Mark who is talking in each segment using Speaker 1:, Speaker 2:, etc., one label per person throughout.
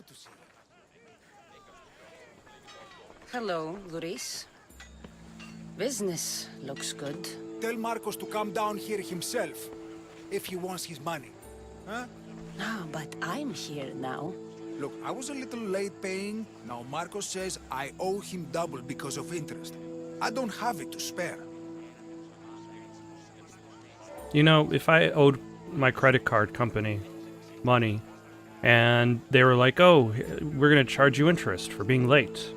Speaker 1: Good to see you.
Speaker 2: Hello, Luis. Business looks good.
Speaker 1: Tell Marcos to come down here himself, if he wants his money. Huh?
Speaker 2: Ah, but I'm here now.
Speaker 1: Look, I was a little late paying. Now Marcos says I owe him double because of interest. I don't have it to spare.
Speaker 3: You know, if I owed my credit card company money, and they were like, oh, we're going to charge you interest for being late,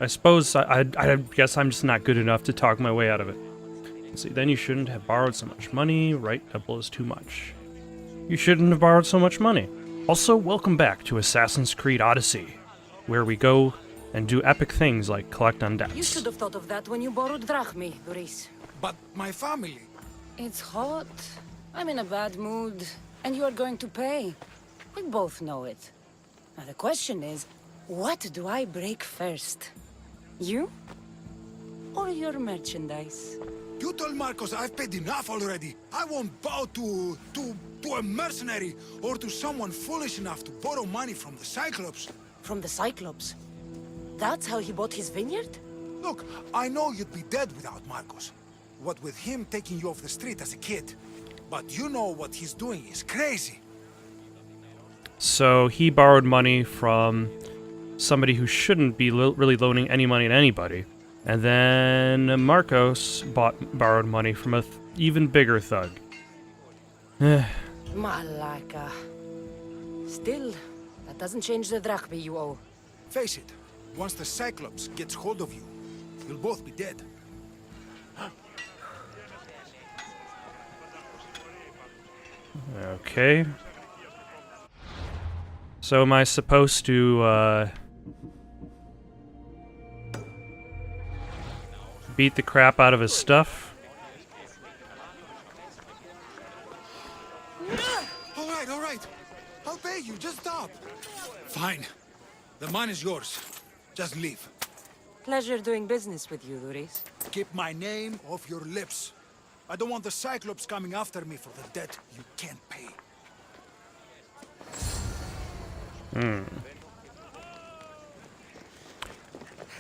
Speaker 3: I suppose I guess I'm just not good enough to talk my way out of it. See, then you shouldn't have borrowed so much money. Right double is too much. You shouldn't have borrowed so much money. Also, welcome back to Assassin's Creed Odyssey, where we go and do epic things like collect on debts.
Speaker 2: You should have thought of that when you borrowed drachmi, Luis.
Speaker 1: But my family...
Speaker 2: It's hot. I'm in a bad mood. And you are going to pay. We both know it. Now the question is, what do I break first? You? Or your merchandise?
Speaker 1: You told Marcos I've paid enough already. I won't bow to a mercenary or to someone foolish enough to borrow money from the Cyclops.
Speaker 2: From the Cyclops? That's how he bought his vineyard?
Speaker 1: Look, I know you'd be dead without Marcos. What with him taking you off the street as a kid. But you know what he's doing is crazy.
Speaker 3: So he borrowed money from somebody who shouldn't be really loaning any money to anybody. And then Marcos borrowed money from an even bigger thug.
Speaker 2: Malaka. Still, that doesn't change the drachmi you owe.
Speaker 1: Face it, once the Cyclops gets hold of you, you'll both be dead.
Speaker 3: Okay. So am I supposed to, beat the crap out of his stuff?
Speaker 1: All right. I'll pay you, just stop. Fine. The money is yours. Just leave.
Speaker 2: Pleasure doing business with you, Luis.
Speaker 1: Keep my name off your lips. I don't want the Cyclops coming after me for the debt you can't pay.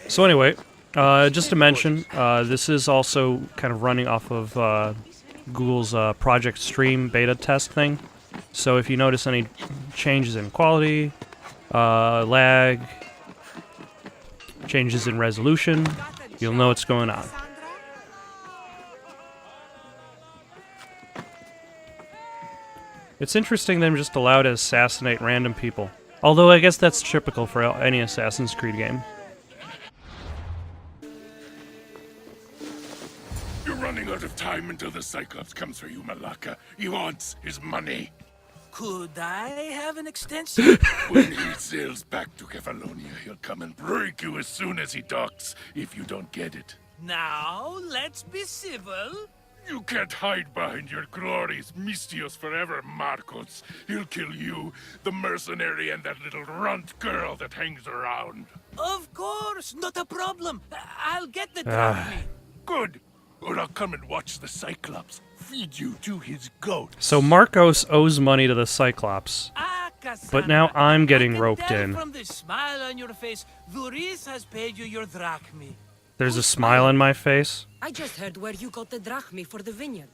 Speaker 3: So anyway, just to mention, this is also kind of running off of Google's Project Stream beta test thing. So if you notice any changes in quality, lag, changes in resolution, you'll know what's going on. It's interesting them just allowed to assassinate random people. Although I guess that's typical for any Assassin's Creed game.
Speaker 4: You're running out of time until the Cyclops comes for you, Malaka. He wants his money.
Speaker 5: Could I have an extension?
Speaker 4: When he sails back to Kefalonia, he'll come and break you as soon as he docks, if you don't get it.
Speaker 5: Now, let's be civil.
Speaker 4: You can't hide behind your glories, Mistios forever, Marcos. He'll kill you, the mercenary, and that little runt girl that hangs around.
Speaker 5: Of course, not a problem. I'll get the drachmi.
Speaker 4: Good. Or I'll come and watch the Cyclops feed you to his goat.
Speaker 3: So Marcos owes money to the Cyclops.
Speaker 5: Kassandra,
Speaker 3: But now I'm getting
Speaker 5: I can
Speaker 3: roped
Speaker 5: tell
Speaker 3: in.
Speaker 5: From the smile on your face, Luis has paid you your drachmi.
Speaker 3: There's a smile on my face.
Speaker 2: I just heard where you got the drachmi for the vineyard.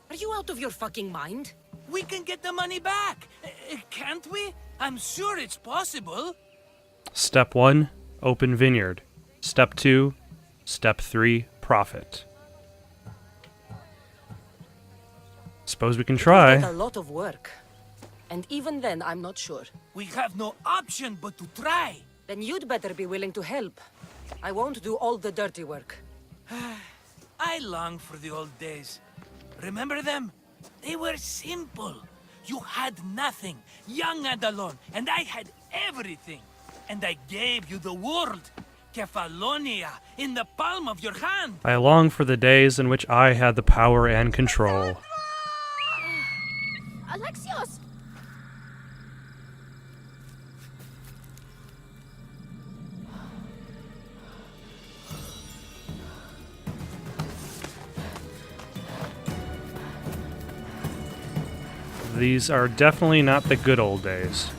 Speaker 2: Are you out of your fucking mind?
Speaker 5: We can get the money back, can't we? I'm sure it's possible.
Speaker 3: Step 1, open vineyard. Step 2, Step 3, profit. Suppose we can
Speaker 2: It's
Speaker 3: try.
Speaker 2: a lot of work. And even then, I'm not sure.
Speaker 5: We have no option but to try.
Speaker 2: Then you'd better be willing to help. I won't do all the dirty work.
Speaker 5: I long for the old days. Remember them? They were simple. You had nothing, young and alone, and I had everything. And I gave you the world, Kefalonia, in the palm of your hand.
Speaker 3: I long for the days in which I had the power and control.
Speaker 6: Alexios!
Speaker 3: These are definitely not the good old days.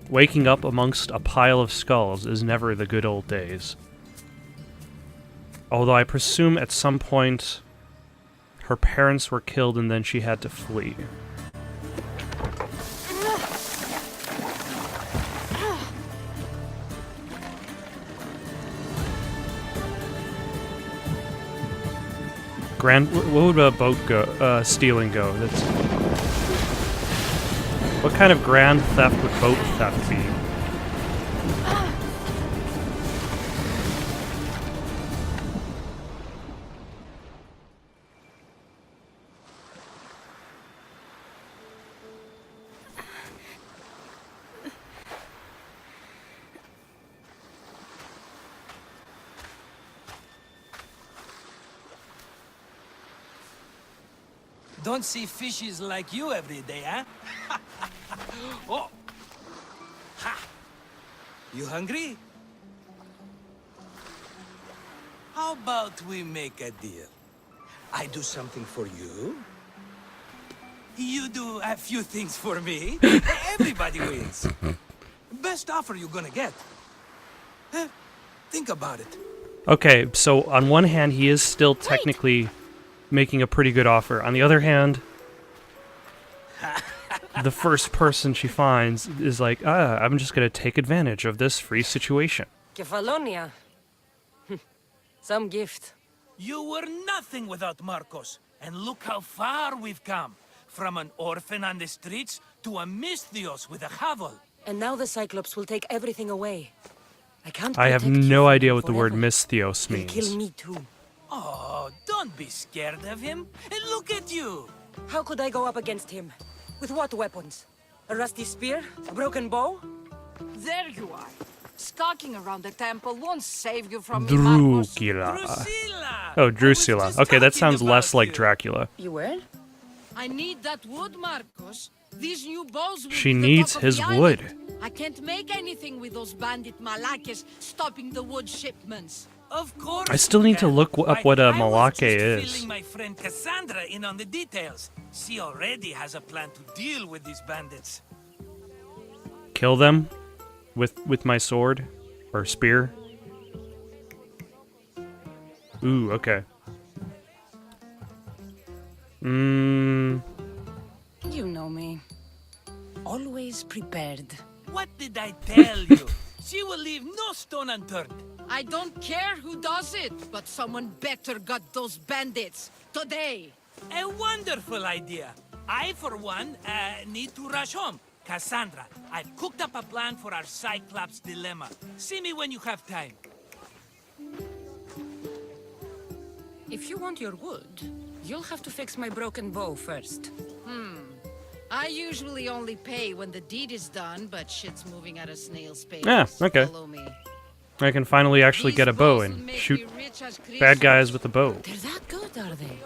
Speaker 3: Waking up amongst a pile of skulls is never the good old days. Although I presume at some point her parents were killed and then she had to flee. What would a boat go? Stealing go? That's. What kind of grand theft would boat theft be?
Speaker 5: Don't see fishes like you every day, huh? Oh! Ha! You hungry? How about we make a deal? I do something for you. You do a few things for me. Everybody wins. Best offer you're gonna get. Think about it.
Speaker 3: Okay, so on one hand, he is still technically making a pretty good offer. On the other hand, the first person she finds is like, I'm just gonna take advantage of this free situation.
Speaker 2: Kefalonia. Some gift.
Speaker 5: You were nothing without Marcos, and look how far we've come. From an orphan on the streets to a Misthios with a hovel.
Speaker 2: And now the Cyclops will take everything away.
Speaker 3: I have no idea what the word Misthios
Speaker 2: He'll kill
Speaker 3: means.
Speaker 2: me too.
Speaker 5: Oh, don't be scared of him. And look at you.
Speaker 2: How could I go up against him? With what weapons? A rusty spear? A broken bow?
Speaker 6: There you are. Skulking around the temple won't save you from me, Marcos.
Speaker 3: Drusilla.
Speaker 5: Drusilla!
Speaker 3: Oh,
Speaker 5: I was
Speaker 3: Drusilla.
Speaker 5: just
Speaker 3: Okay, that
Speaker 5: talking
Speaker 3: sounds less
Speaker 5: about
Speaker 3: like
Speaker 5: you.
Speaker 3: Dracula.
Speaker 2: You were?
Speaker 6: I need that wood, Marcos. These new bows will
Speaker 3: She
Speaker 6: be the
Speaker 3: needs
Speaker 6: top of
Speaker 3: his
Speaker 6: the
Speaker 3: wood.
Speaker 6: island. I can't make anything with those bandit malakes stopping the wood shipments.
Speaker 5: Of course.
Speaker 3: I still
Speaker 5: you
Speaker 3: need to
Speaker 5: can.
Speaker 3: look up
Speaker 5: Why,
Speaker 3: what a
Speaker 5: I was
Speaker 3: malake
Speaker 5: just
Speaker 3: is.
Speaker 5: filling my friend Kassandra in on the details. She already has a plan to deal with these bandits.
Speaker 3: Kill them with my sword or spear. Ooh, okay.
Speaker 2: You know me. Always prepared.
Speaker 5: What did I tell you? She will leave no stone unturned.
Speaker 6: I don't care who does it, but someone better got those bandits. Today.
Speaker 5: A wonderful idea. I, for one, need to rush home. Kassandra, I've cooked up a plan for our Cyclops dilemma. See me when you have time.
Speaker 2: If you want your wood, you'll have to fix my broken bow first.
Speaker 6: I usually only pay when the deed is done, but shit's moving at a snail's pace.
Speaker 3: Yeah, okay.
Speaker 6: Follow me.
Speaker 3: I can finally actually
Speaker 6: These
Speaker 3: get a bow
Speaker 6: bows will
Speaker 3: and
Speaker 6: make
Speaker 3: shoot
Speaker 6: me rich as
Speaker 3: bad
Speaker 6: Croesus.
Speaker 3: guys with a bow.
Speaker 2: They're that good, are they?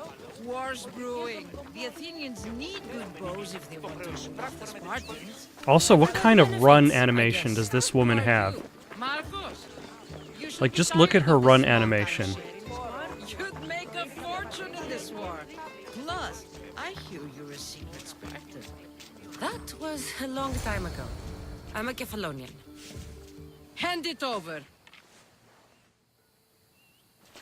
Speaker 6: War's brewing. The Athenians need good bows if they want to move the Spartans.
Speaker 3: Also, what kind of run
Speaker 2: Benefits, I
Speaker 3: animation
Speaker 2: guess.
Speaker 3: does this woman
Speaker 6: Who are
Speaker 3: have?
Speaker 6: you? Marcos. You should
Speaker 3: Like,
Speaker 6: be
Speaker 3: just look at
Speaker 6: tired
Speaker 3: her
Speaker 6: of the
Speaker 3: run
Speaker 6: small
Speaker 3: animation.
Speaker 6: town shit. You'd make a fortune in this war. Plus, I hear you're a secret Spartan.
Speaker 2: That was a long time ago. I'm a Kefalonian.
Speaker 6: Hand it over.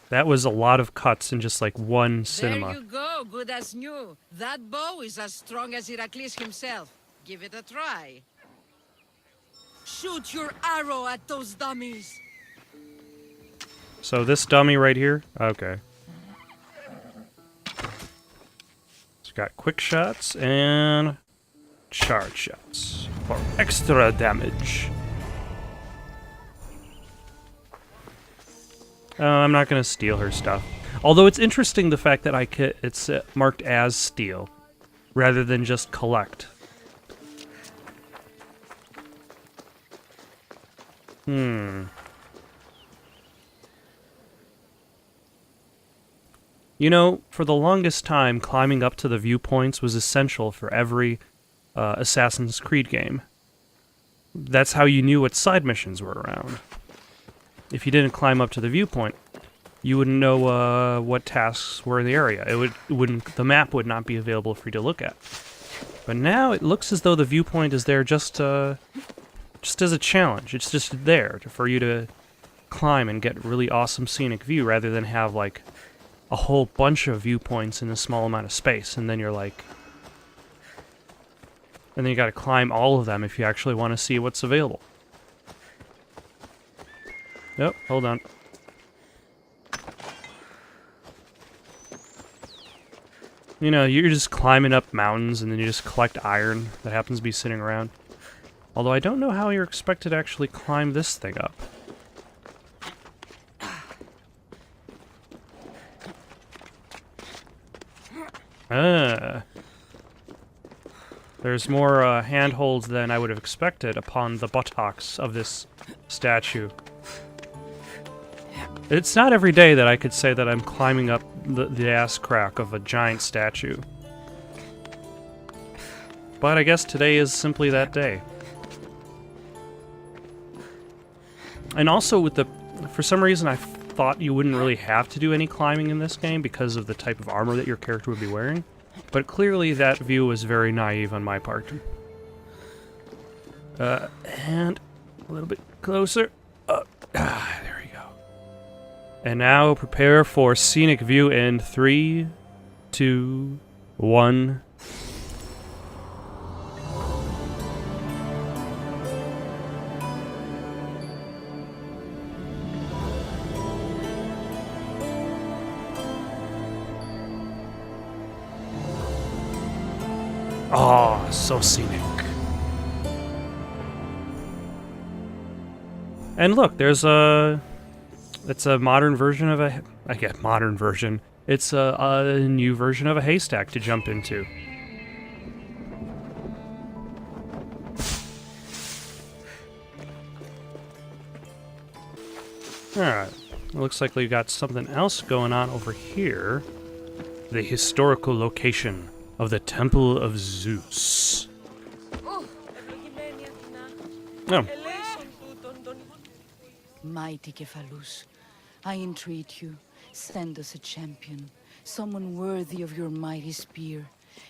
Speaker 3: That was a lot of cuts in just like one
Speaker 6: There
Speaker 3: cinema.
Speaker 6: you go, good as new. That bow is as strong as Heracles himself. Give it a try. Shoot your arrow at those dummies.
Speaker 3: So this dummy right here? Okay. It's got quick shots and charge shots for extra damage. I'm not going to steal her stuff. Although it's interesting the fact that it's marked as steal rather than just collect. You know, for the longest time, climbing up to the viewpoints was essential for every Assassin's Creed game. That's how you knew what side missions were around. If you didn't climb up to the viewpoint, you wouldn't know what tasks were in the area. The map would not be available for you to look at. But now it looks as though the viewpoint is there just as a challenge. It's just there for you to climb and get really awesome scenic view rather than have like a whole bunch of viewpoints in a small amount of space, and then you're like, and then you gotta climb all of them if you actually want to see what's available. Yep, hold on. You know, you're just climbing up mountains and then you just collect iron that happens to be sitting around. Although I don't know how you're expected to actually climb this thing up. There's more handholds than I would have expected upon the buttocks of this statue. It's not every day that I could say that I'm climbing up the ass crack of a giant statue. But I guess today is simply that day. And also with for some reason I thought you wouldn't really have to do any climbing in this game because of the type of armor that your character would be wearing. But clearly that view was very naive on my part. And a little bit closer. There we go. And now prepare for scenic view in 3, 2, 1. Oh, so scenic. And look, there's it's a modern version of modern version. It's a new version of a haystack to jump into. Alright, it looks like we've got something else going on over here. The historical location of the Temple of Zeus. Oh.
Speaker 7: Mighty Cephalus, I entreat you, send us a champion, someone worthy of your mighty spear.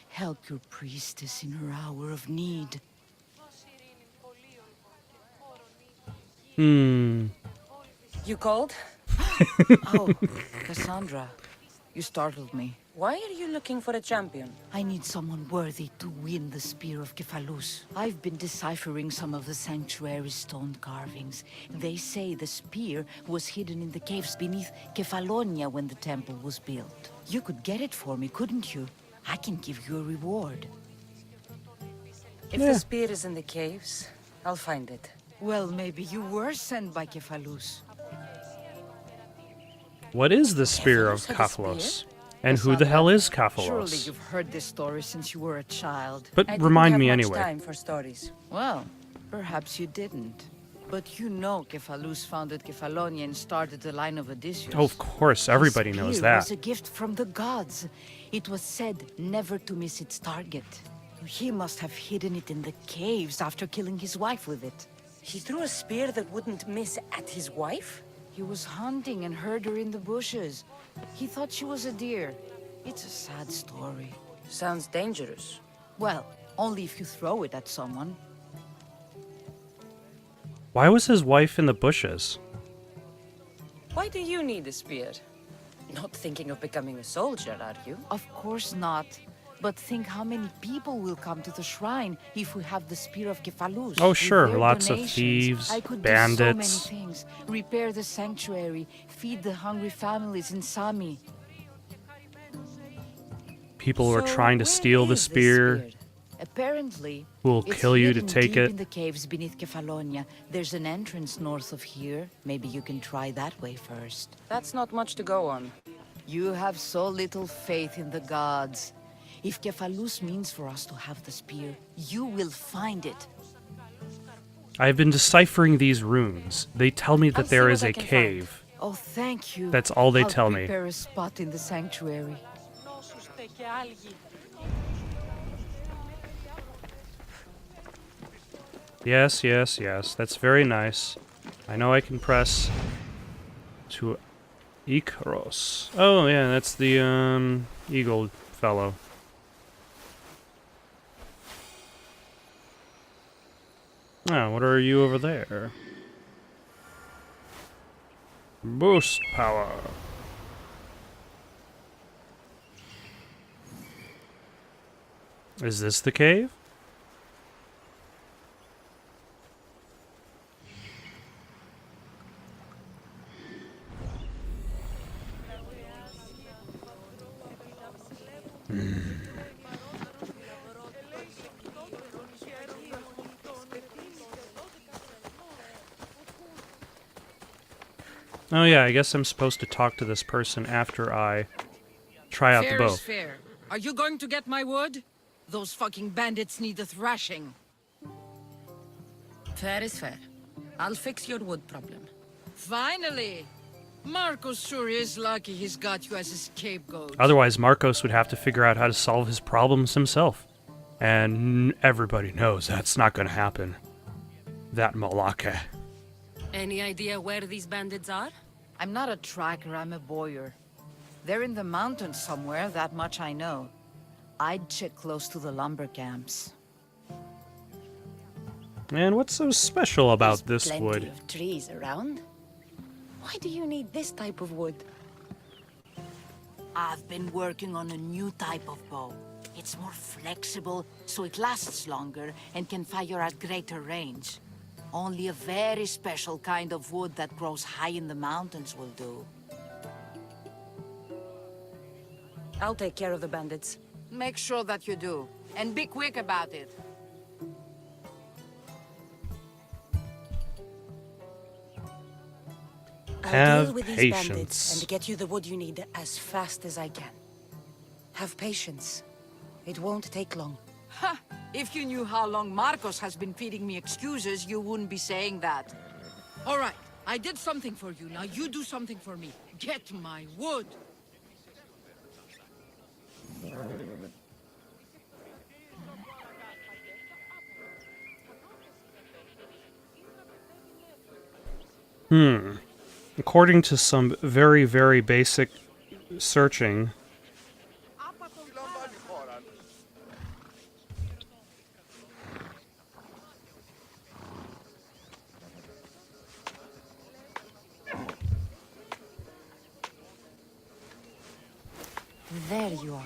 Speaker 7: Help your priestess in her hour of need.
Speaker 2: You called?
Speaker 7: Oh, Kassandra, you startled me.
Speaker 2: Why are you looking for a champion?
Speaker 7: I need someone worthy to win the Spear of Cephalus. I've been deciphering some of the sanctuary's stone carvings. They say the spear was hidden in the caves beneath Kefalonia when the temple was built. You could get it for me, couldn't you? I can give you a reward.
Speaker 2: If the spear is in the caves, I'll find it.
Speaker 7: Well, maybe you were sent by Cephalus.
Speaker 3: What is the Spear of
Speaker 2: Cephalus had a
Speaker 3: Kaphalos?
Speaker 2: spear?
Speaker 3: And who the hell is
Speaker 7: Surely
Speaker 3: Kaphalos?
Speaker 7: you've heard this story since you were a child.
Speaker 3: But
Speaker 2: I didn't
Speaker 3: remind
Speaker 2: have
Speaker 3: me
Speaker 2: much
Speaker 3: anyway.
Speaker 2: time for stories.
Speaker 7: Well, perhaps you didn't. But you know Cephalus founded Kefalonia and started the line of Odysseus.
Speaker 3: Oh, of course, everybody knows
Speaker 7: Spear
Speaker 3: that.
Speaker 7: was a gift from the gods. It was said never to miss its target. He must have hidden it in the caves after killing his wife with it.
Speaker 2: He threw a spear that wouldn't miss at his wife?
Speaker 7: He was hunting and heard her in the bushes. He thought she was a deer. It's a sad story.
Speaker 2: Sounds dangerous.
Speaker 7: Well, only if you throw it at someone.
Speaker 3: Why was his wife in the bushes?
Speaker 2: Why do you need a spear? Not thinking of becoming a soldier, are you?
Speaker 7: Of course not. But think how many people will come to the shrine if we have the Spear of Cephalus.
Speaker 3: Oh,
Speaker 7: With
Speaker 3: sure,
Speaker 7: their
Speaker 3: lots of
Speaker 7: donations,
Speaker 3: thieves,
Speaker 7: I could
Speaker 3: bandits.
Speaker 7: do so many things. Repair the sanctuary, feed the hungry families in Sami.
Speaker 3: People who are
Speaker 2: So
Speaker 3: trying to
Speaker 2: where
Speaker 3: steal the
Speaker 2: is this
Speaker 3: spear,
Speaker 7: Apparently,
Speaker 3: who will
Speaker 7: it's
Speaker 3: kill you to
Speaker 7: hidden
Speaker 3: take
Speaker 7: deep
Speaker 3: it.
Speaker 7: in the caves beneath Kefalonia. There's an entrance north of here. Maybe you can try that way first.
Speaker 2: That's not much to go on.
Speaker 7: You have so little faith in the gods. If Cephalus means for us to have the spear, you will find it.
Speaker 3: I've been deciphering these runes. They tell me
Speaker 2: I'll
Speaker 3: that
Speaker 2: see
Speaker 3: there
Speaker 2: what
Speaker 3: is
Speaker 2: I
Speaker 3: a
Speaker 2: can find.
Speaker 3: cave.
Speaker 7: Oh, thank you.
Speaker 3: That's all they
Speaker 7: I'll
Speaker 3: tell me.
Speaker 7: prepare a spot in the sanctuary.
Speaker 3: Yes, yes, yes. That's very nice. I know I can press to Icaros. Oh, yeah, that's the, eagle fellow. Oh, what are you over there? Boost power. Is this the cave? Oh yeah, I guess I'm supposed to talk to this person after I try out the
Speaker 6: Fair
Speaker 3: bow.
Speaker 6: is fair. Are you going to get my wood? Those fucking bandits need a thrashing.
Speaker 2: Fair is fair. I'll fix your wood problem.
Speaker 6: Finally! Marcos sure is lucky he's got you as his scapegoat.
Speaker 3: Otherwise, Marcos would have to figure out how to solve his problems himself. And everybody knows that's not going to happen. That Malaka.
Speaker 2: Any idea where these bandits are?
Speaker 7: I'm not a tracker, I'm a boyer. They're in the mountains somewhere, that much I know. I'd check close to the lumber camps.
Speaker 3: And what's so special about
Speaker 2: There's
Speaker 3: this
Speaker 2: plenty
Speaker 3: wood?
Speaker 2: of trees around. Why do you need this type of wood?
Speaker 7: I've been working on a new type of bow. It's more flexible, so it lasts longer and can fire at greater range. Only a very special kind of wood that grows high in the mountains will do.
Speaker 2: I'll take care of the bandits.
Speaker 7: Make sure that you do, and be quick about it.
Speaker 2: I'll
Speaker 3: Have
Speaker 2: deal with these
Speaker 3: patience.
Speaker 2: bandits and get you the wood you need as fast as I can. Have patience. It won't take long.
Speaker 7: Ha! If you knew how long Marcos has been feeding me excuses, you wouldn't be saying that.
Speaker 6: All right, I did something for you. Now you do something for me. Get my wood.
Speaker 3: According to some very, very basic searching,
Speaker 2: There you are.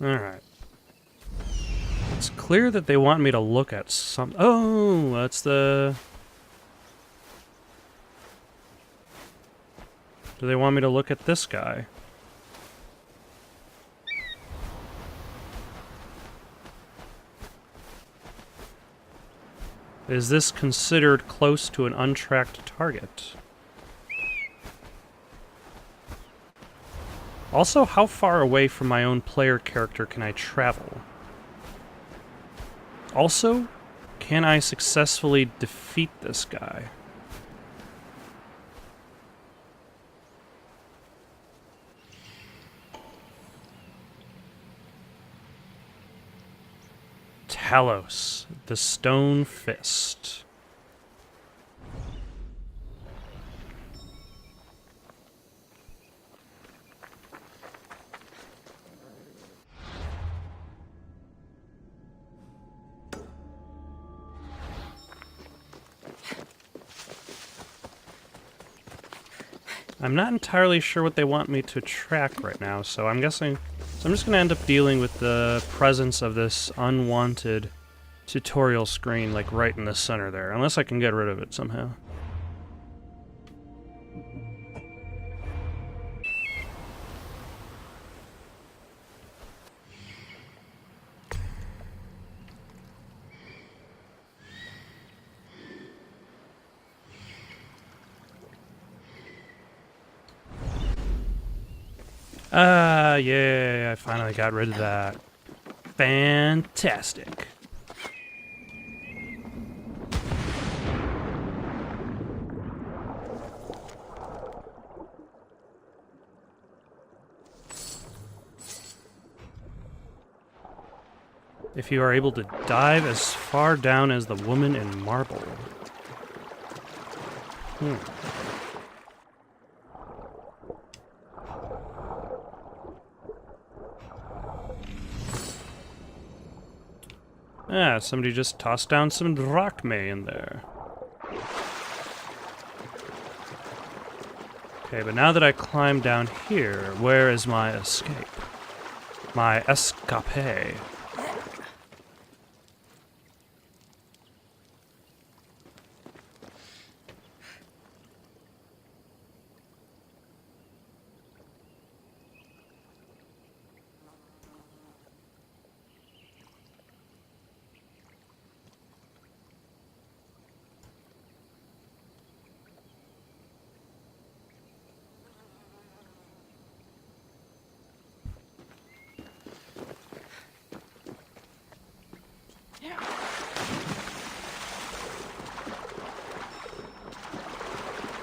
Speaker 3: alright. It's clear that they want me to look at some... Oh, that's the... Do they want me to look at this guy? Is this considered close to an untracked target? Also, how far away from my own player character can I travel? Also, can I successfully defeat this guy? Talos, the Stone Fist. I'm not entirely sure what they want me to track right now, so I'm guessing... So I'm just going to end up dealing with the presence of this unwanted tutorial screen, like right in the center there, unless I can get rid of it somehow. Yeah, I finally got rid of that. Fantastic. if you are able to dive as far down as the woman in marble. Ah, somebody just tossed down some drachmae in there. Okay, but now that I climb down here, where is my escape? My escape.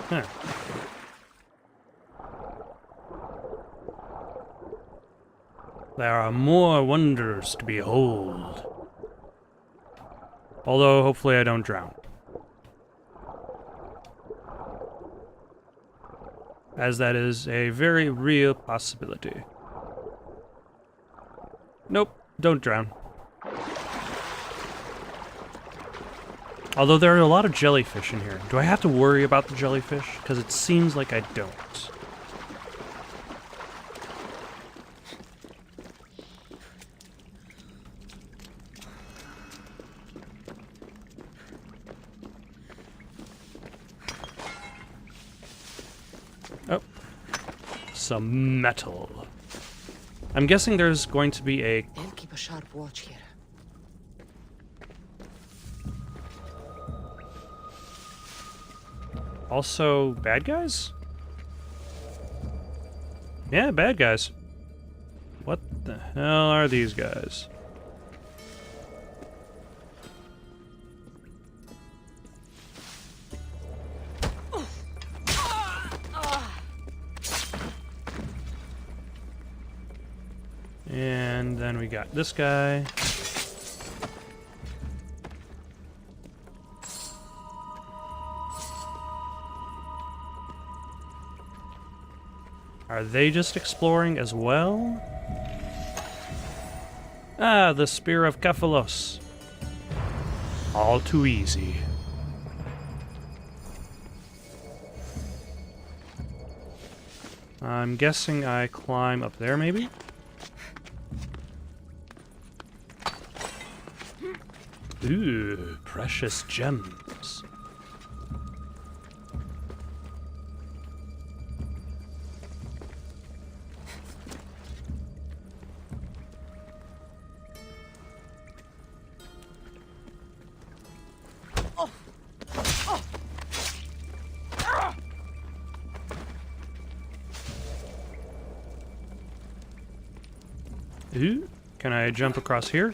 Speaker 3: Huh. There are more wonders to behold. Although, hopefully I don't drown. As that is a very real possibility. Nope, don't drown. Although there are a lot of jellyfish in here. Do I have to worry about the jellyfish? Because it seems like I don't. Oh. Some metal. I'm guessing there's going to be a...
Speaker 7: They'll keep a sharp watch here.
Speaker 3: Also, bad guys? Yeah, bad guys. What the hell are these guys? And then we got this guy. Are they just exploring as well? Ah, the Spear of Cephalos. All too easy. I'm guessing I climb up there, maybe? Ooh, precious gems. Ooh, can I jump across here?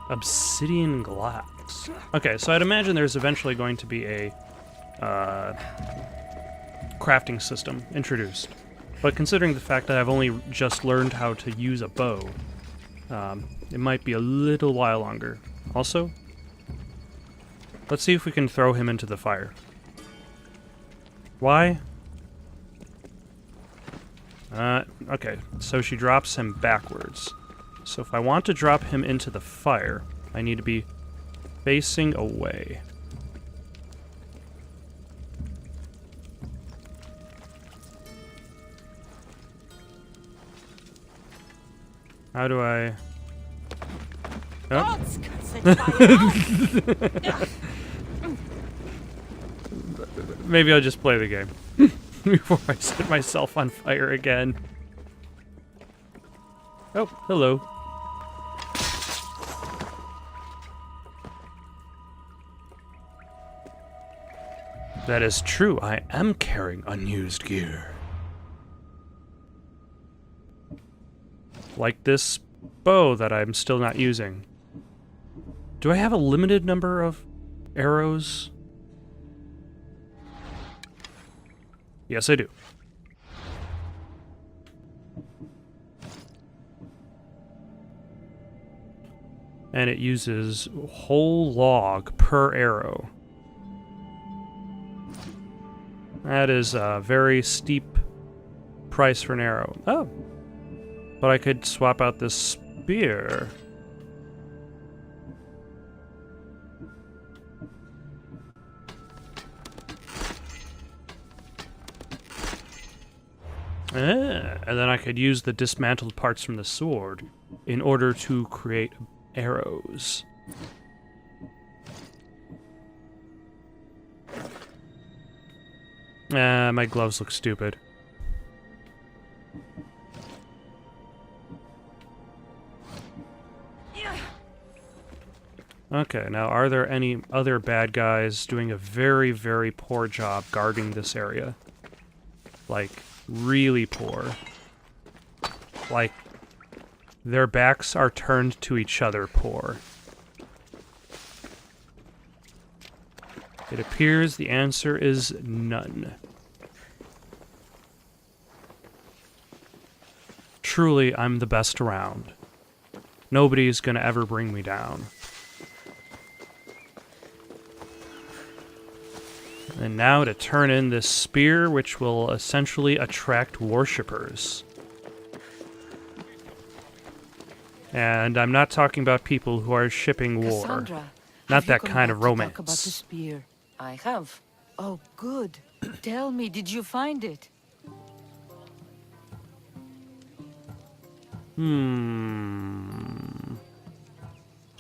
Speaker 3: Obsidian glass. Okay, so I'd imagine there's eventually going to be a crafting system introduced. But considering the fact that I've only just learned how to use a bow, it might be a little while longer. Also, let's see if we can throw him into the fire. Why? Okay, so she drops him backwards. So if I want to drop him into the fire, I need to be facing away. How do I... Oh. Maybe I'll just play the game before I set myself on fire again. Oh, hello. That is true, I am carrying unused gear. Like this bow that I'm still not using. Do I have a limited number of arrows? Yes, I do. And it uses whole log per arrow. That is a very steep price for an arrow. Oh. But I could swap out this spear. And then I could use the dismantled parts from the sword in order to create arrows. My gloves look stupid. Okay, now are there any other bad guys doing a very, very poor job guarding this area? Like, really poor. Like, their backs are turned to each other poor. It appears the answer is none. Truly, I'm the best around. Nobody's gonna ever bring me down. And now to turn in this spear, which will essentially attract worshippers. And I'm not talking about people who are shipping war.
Speaker 7: Kassandra,
Speaker 3: Not
Speaker 7: have you
Speaker 3: that
Speaker 7: come
Speaker 3: kind
Speaker 7: back
Speaker 3: of
Speaker 7: to talk
Speaker 3: romance.
Speaker 7: about the spear?
Speaker 2: I have.
Speaker 7: Oh, good. Tell me, did you find it?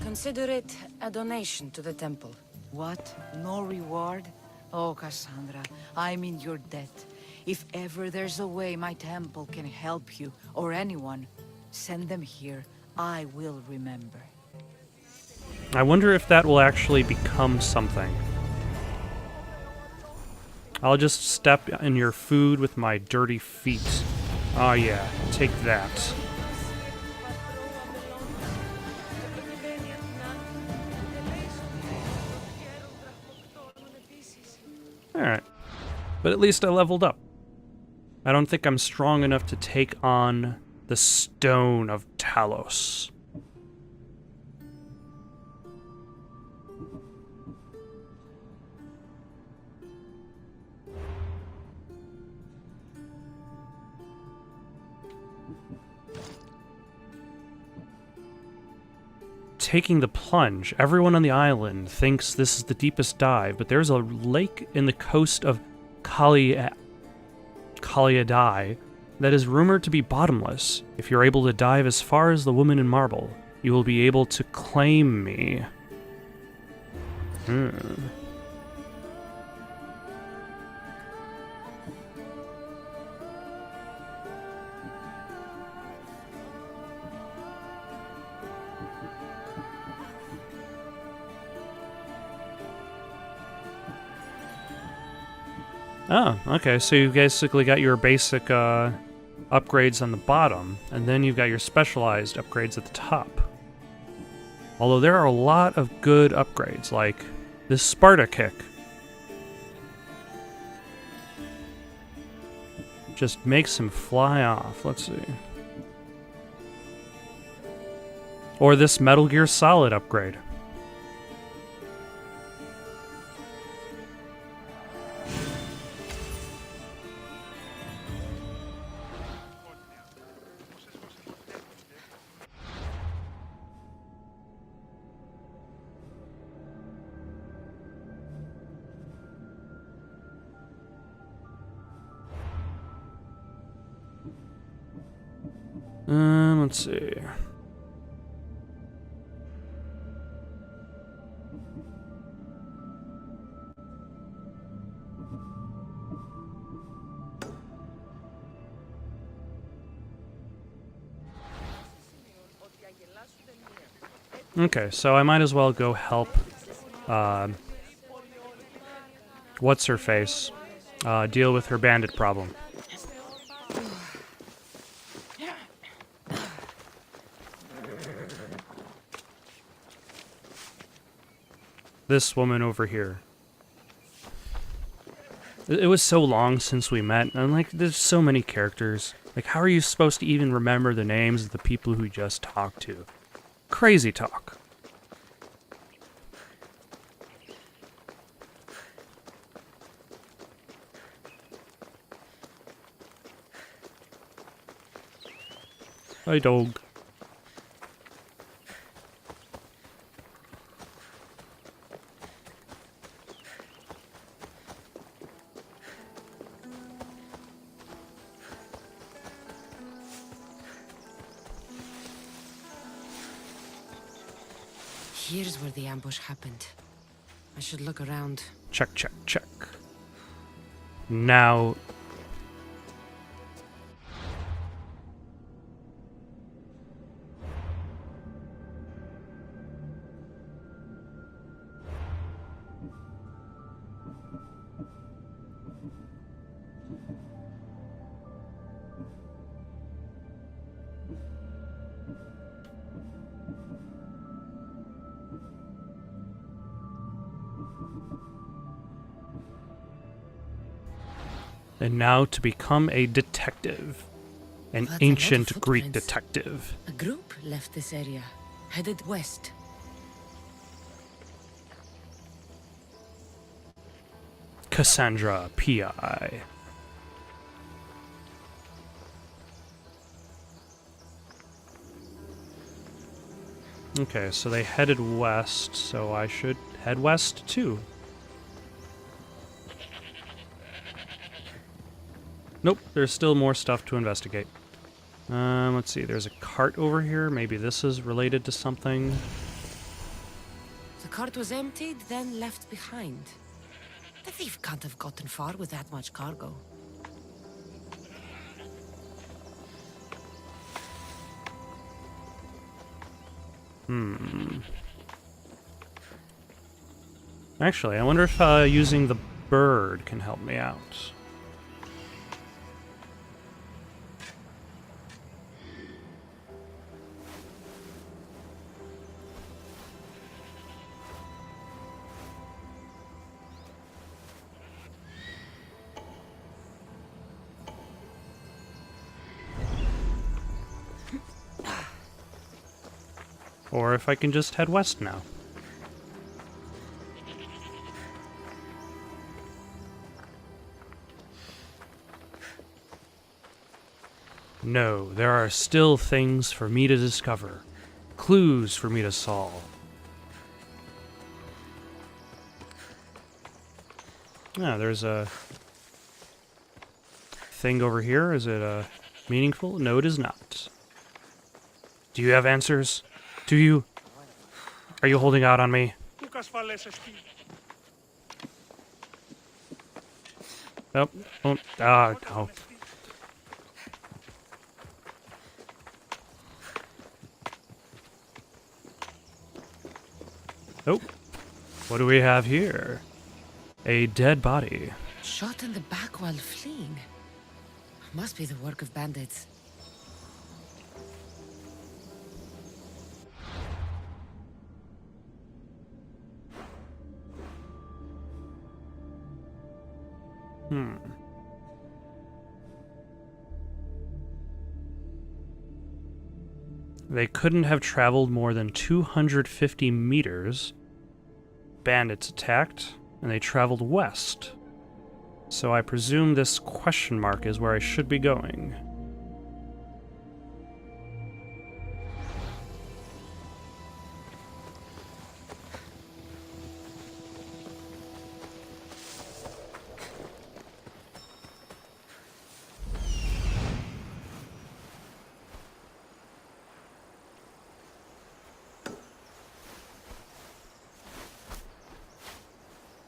Speaker 2: Consider it a donation to the temple.
Speaker 7: What? No reward? Oh, Kassandra, I'm in your debt. If ever there's a way my temple can help you, or anyone, send them here. I will remember.
Speaker 3: I wonder if that will actually become something. I'll just step in your food with my dirty feet. Oh yeah, take that. Alright. But at least I leveled up. I don't think I'm strong enough to take on the Stone of Talos. Taking the plunge. Everyone on the island thinks this is the deepest dive, but there's a lake in the coast of Kaliadai that is rumored to be bottomless. If you're able to dive as far as the woman in marble, you will be able to claim me. Oh, okay, so you basically got your basic upgrades on the bottom, and then you've got your specialized upgrades at the top. Although there are a lot of good upgrades, like this Sparta kick. Just makes him fly off, let's see. Or this Metal Gear Solid upgrade. Let's see. Okay, so I might as well go help, what's-her-face, deal with her bandit problem. This woman over here. It was so long since we met, and like, there's so many characters. Like, how are you supposed to even remember the names of the people who you just talked to? Crazy talk. Hi, dog.
Speaker 2: Here's where the ambush happened. I should look around.
Speaker 3: Check, check, check. Now... And now to become a detective. An
Speaker 2: That's a lot of
Speaker 3: ancient Greek
Speaker 2: footprints.
Speaker 3: detective.
Speaker 2: A group left this area, headed west.
Speaker 3: Kassandra, P.I. Okay, so they headed west, so I should head west too. Nope, there's still more stuff to investigate. Let's see, there's a cart over here. Maybe this is related to something.
Speaker 2: The cart was emptied, then left behind. The thief can't have gotten far with that much cargo.
Speaker 3: Actually, I wonder if using the bird can help me out. Or if I can just head west now. No, there are still things for me to discover. Clues for me to solve. Ah, there's a thing over here. Is it meaningful? No, it is not. Do you have answers? Do you? Are you holding out on me? Nope. Oh, no. Oh, what do we have here? A dead body.
Speaker 2: Shot in the back while fleeing. Must be the work of bandits.
Speaker 3: They couldn't have traveled more than 250 meters. Bandits attacked, and they traveled west. So I presume this question mark is where I should be going.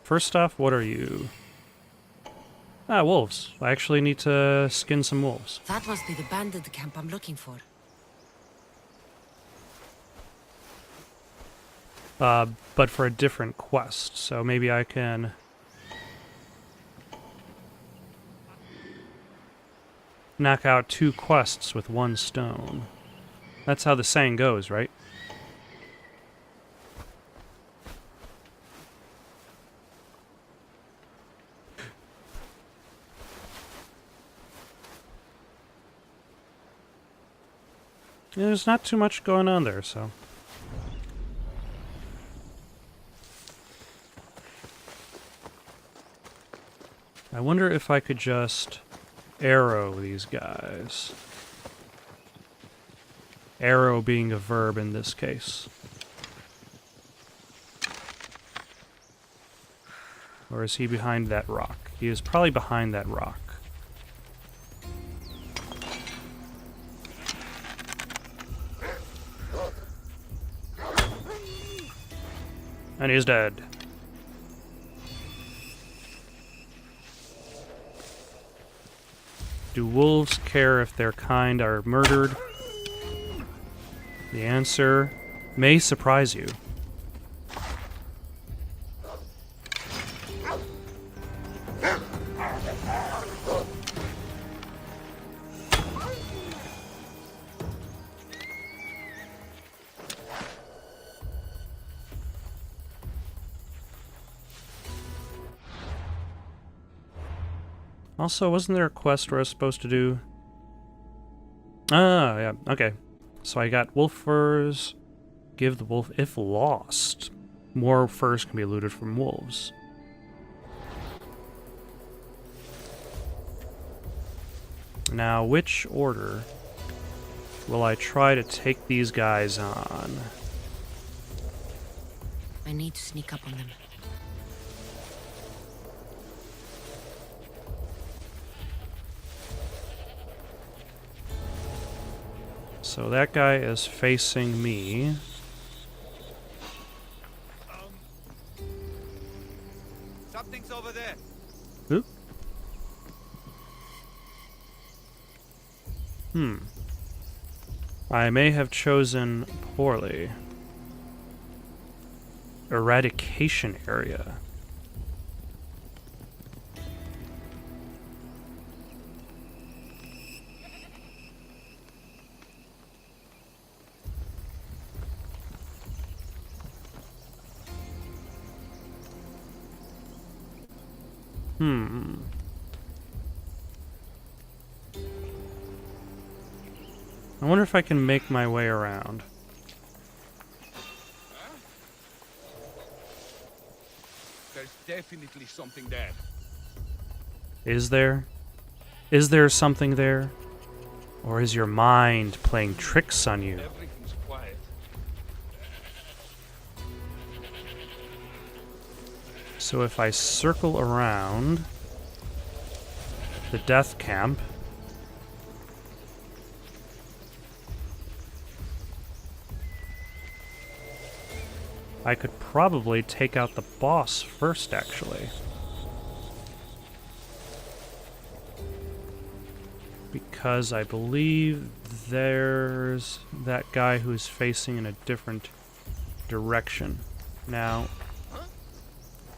Speaker 3: First off, what are you? Ah, wolves. I actually need to skin some wolves.
Speaker 2: That must be the bandit camp I'm looking for.
Speaker 3: But for a different quest, so maybe I can... knock out 2 quests with 1 stone. That's how the saying goes, right? Yeah, there's not too much going on there, so... I wonder if I could just arrow these guys. Arrow being a verb in this case. Or is he behind that rock? He is probably behind that rock. And he's dead. Do wolves care if their kind are murdered? The answer may surprise you. Also, wasn't there a quest where I was supposed to do... Ah, yeah, okay. So I got wolf furs. Give the wolf if lost. More furs can be looted from wolves. Now, which order will I try to take these guys on?
Speaker 2: I need to sneak up on them.
Speaker 3: So that guy is facing me.
Speaker 1: Something's over there.
Speaker 3: Oop. I may have chosen poorly. Eradication area. I wonder if I can make my way around.
Speaker 1: There's definitely something there.
Speaker 3: Is there? Is there something there? Or is your mind playing tricks on you?
Speaker 1: Everything's quiet.
Speaker 3: So if I circle around the death camp, I could probably take out the boss first, actually. Because I believe there's that guy who's facing in a different direction. Now...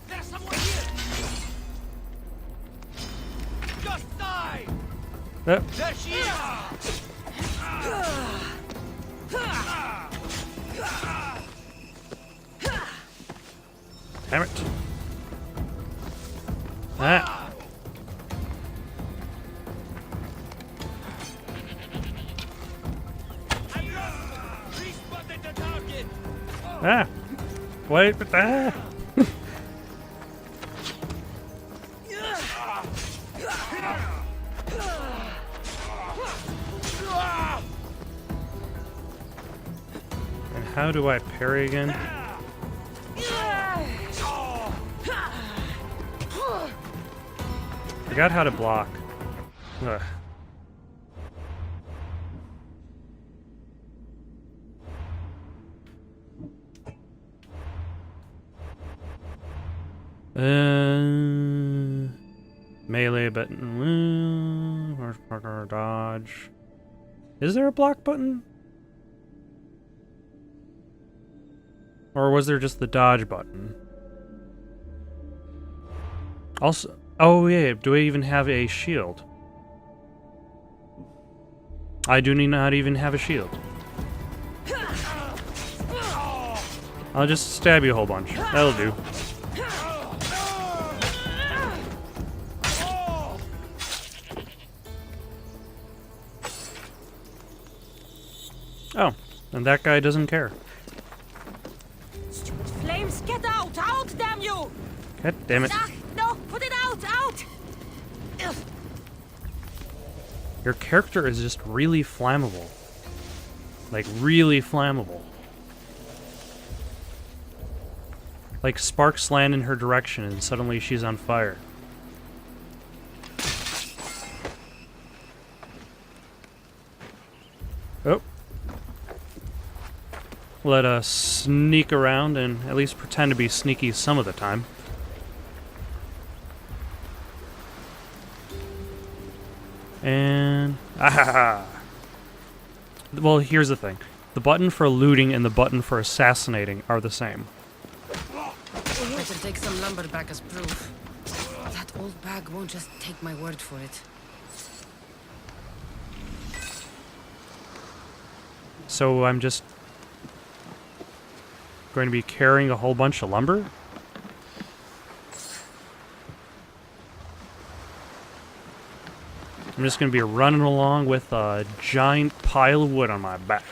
Speaker 5: There's someone here! Just die! There she is!
Speaker 3: Damn it. Ah.
Speaker 5: Respotted the target!
Speaker 3: Ah. Wait, but ah. And how do I parry again? Forgot how to block. Ugh. Melee button. Where's marker dodge? Is there a block button? Or was there just the dodge button? Also, oh yeah, do I even have a shield? I do not even have a shield. I'll just stab you a whole bunch. That'll do. Oh, and that guy doesn't care.
Speaker 7: Stupid flames, get out! Out, damn you!
Speaker 3: God damn it.
Speaker 7: Ah, no, put it out! Out! Ugh.
Speaker 3: Your character is just really flammable. Like, really flammable. Like, sparks land in her direction and suddenly she's on fire. Oh. Let us sneak around and at least pretend to be sneaky some of the time. And... ah! Well, here's the thing. The button for looting and the button for assassinating are the same.
Speaker 2: Better take some lumber back as proof. That old bag won't just take my word for it.
Speaker 3: So I'm just going to be carrying a whole bunch of lumber? I'm just going to be running along with a giant pile of wood on my back.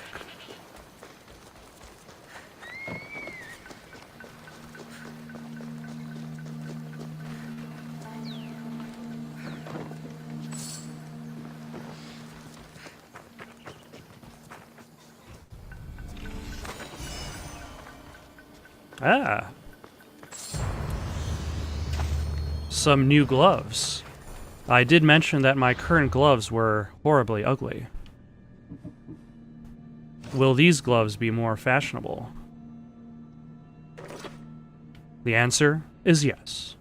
Speaker 3: Ah. Some new gloves. I did mention that my current gloves were horribly ugly. Will these gloves be more fashionable? The answer is yes.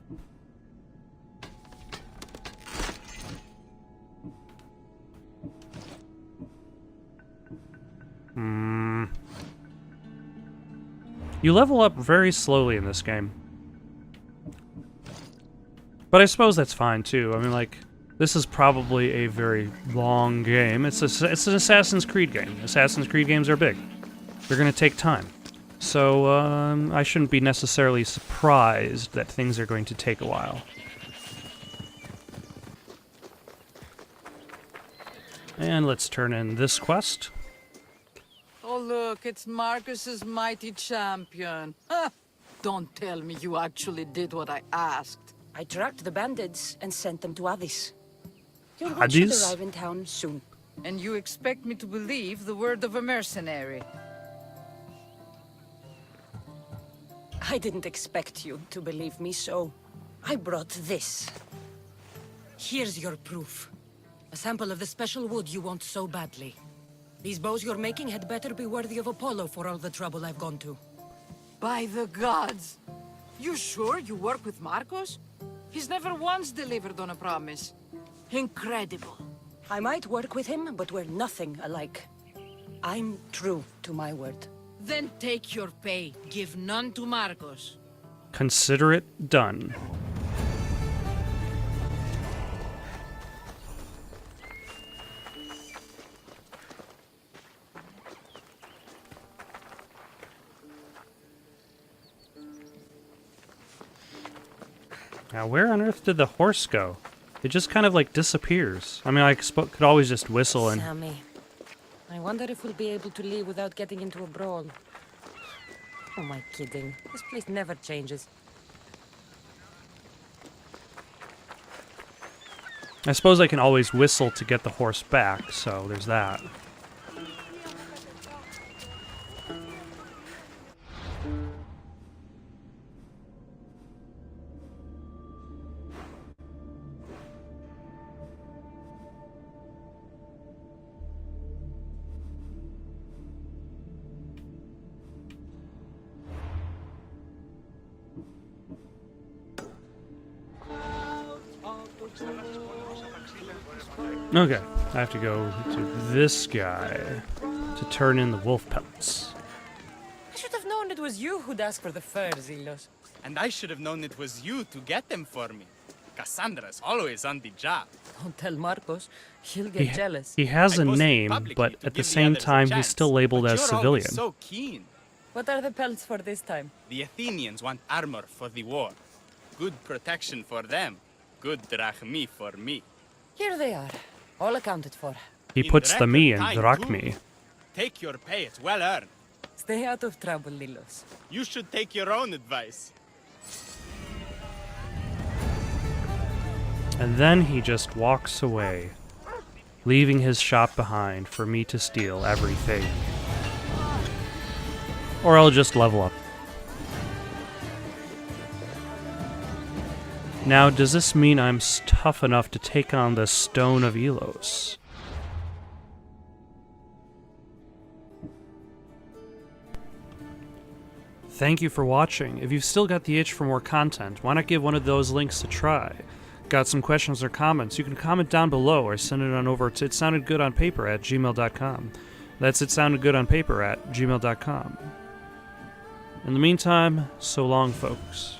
Speaker 3: You level up very slowly in this game. But I suppose that's fine, too. I mean, like, this is probably a very long game. It's an Assassin's Creed game. Assassin's Creed games are big. They're going to take time. So, I shouldn't be necessarily surprised that things are going to take a while. And let's turn in this quest.
Speaker 6: Oh, look, it's Marcus's mighty champion. Ha! Don't tell me you actually did what I asked.
Speaker 2: I tracked the bandits and sent them to Addis. Your watch should
Speaker 3: Addis?
Speaker 2: arrive in town soon.
Speaker 6: And you expect me to believe the word of a mercenary?
Speaker 2: I didn't expect you to believe me, so I brought this. Here's your proof. A sample of the special wood you want so badly. These bows you're making had better be worthy of Apollo for all the trouble I've gone to.
Speaker 6: By the gods! You sure you work with Marcos? He's never once delivered on a promise. Incredible.
Speaker 2: I might work with him, but we're nothing alike. I'm true to my word.
Speaker 6: Then take your pay. Give none to Marcos.
Speaker 3: Consider it done. Now, where on earth did the horse go? It just kind of, like, disappears. I mean, I could always just whistle and...
Speaker 2: Sammy, I wonder if we'll be able to leave without getting into a brawl. Oh, am I kidding? This place never changes.
Speaker 3: I suppose I can always whistle to get the horse back, so there's that. Okay, I have to go to this guy to turn in the wolf pelts.
Speaker 2: I should have known it was you who'd ask for the fur, Zilos.
Speaker 8: And I should have known it was you to get them for me. Cassandra's always on the job.
Speaker 2: Don't tell Marcos. He'll get jealous.
Speaker 3: He has a
Speaker 8: I posted
Speaker 3: name,
Speaker 8: publicly
Speaker 3: but
Speaker 8: to
Speaker 3: at the
Speaker 8: give
Speaker 3: same
Speaker 8: others a
Speaker 3: time, he's
Speaker 8: chance,
Speaker 3: still labeled
Speaker 8: but
Speaker 3: as
Speaker 8: you're always
Speaker 3: civilian.
Speaker 8: so keen.
Speaker 2: What are the pelts for this time?
Speaker 8: The Athenians want armor for the war. Good protection for them. Good drachmi for me.
Speaker 2: Here they are, all accounted for.
Speaker 3: He
Speaker 8: In
Speaker 3: puts the me in
Speaker 8: record time,
Speaker 3: drachmi.
Speaker 8: too. Take your pay, it's well earned.
Speaker 2: Stay out of trouble, Lilos.
Speaker 8: You should take your own advice.
Speaker 3: And then he just walks away, leaving his shop behind for me to steal everything. Or I'll just level up. Now, does this mean I'm tough enough to take on the Stone of Elos? Thank you for watching. If you've still got the itch for more content, why not give one of those links a try? Got some questions or comments? You can comment down below or send it on over to itsoundedgoodonpaper@gmail.com. That's itsoundedgoodonpaper@gmail.com. In the meantime, so long, folks.